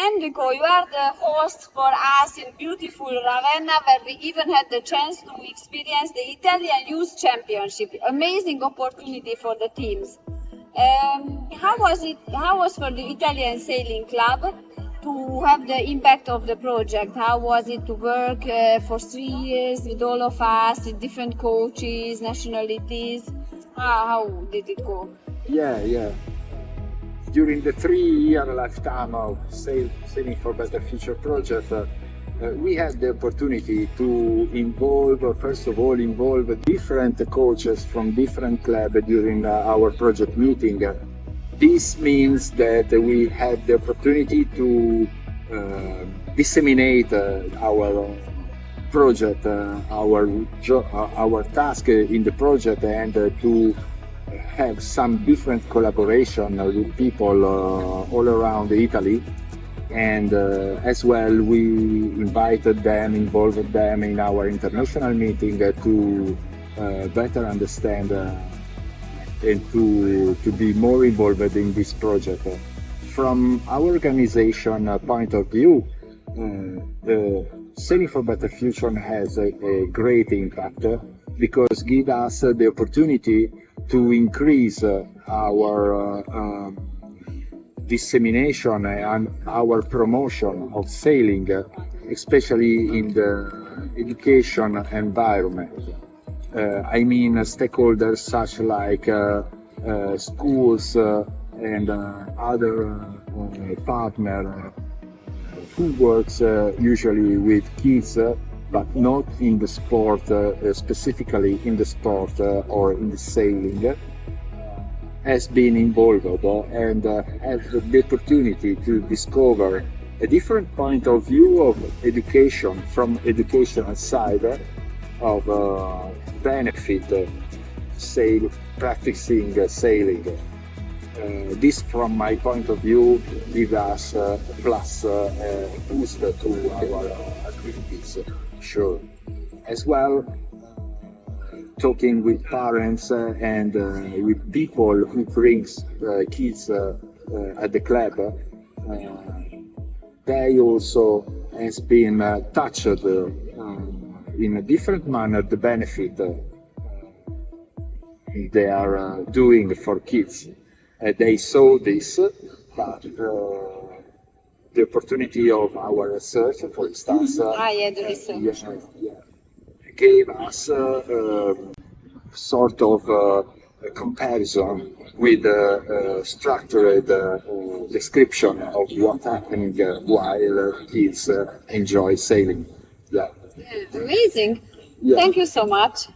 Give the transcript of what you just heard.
Enrico, you are the host for us in beautiful Ravenna, where we even had the chance to experience the Italian Youth Championship. Amazing opportunity for the teams. How was it? How was for the Italian Sailing Club to have the impact of the project? How was it to work for 3 years with all of us, with different coaches, nationalities? How did it go? Yeah. During the 3-year lifetime of Sailing for Better Future project, we had the opportunity to first of all, involve different coaches from different clubs during our project meeting. This means that we had the opportunity to disseminate our project, our task in the project, and to have some different collaboration with people all around Italy. And as well, we involved them in our international meeting to better understand and to be more involved in this project. From our organization point of view, the Sailing for Better Future has a great impact because give us the opportunity to increase our dissemination and our promotion of sailing, especially in the education environment. I mean stakeholders such like schools and other partners who works usually with kids, but not in the sport, specifically in the sport or in the sailing, has been involved and have the opportunity to discover a different point of view of education from educational side of benefit practicing sailing. This, from my point of view, gives us a plus boost to our activities, sure. As well, talking with parents and with people who brings kids at the club, they also has been touched in a different manner the benefit they are doing for kids. They saw this, but the opportunity of our research, for instance, The research. Gave us sort of a comparison with a structured description of what happening while kids enjoy sailing. Yeah. Amazing. Yeah. Thank you so much.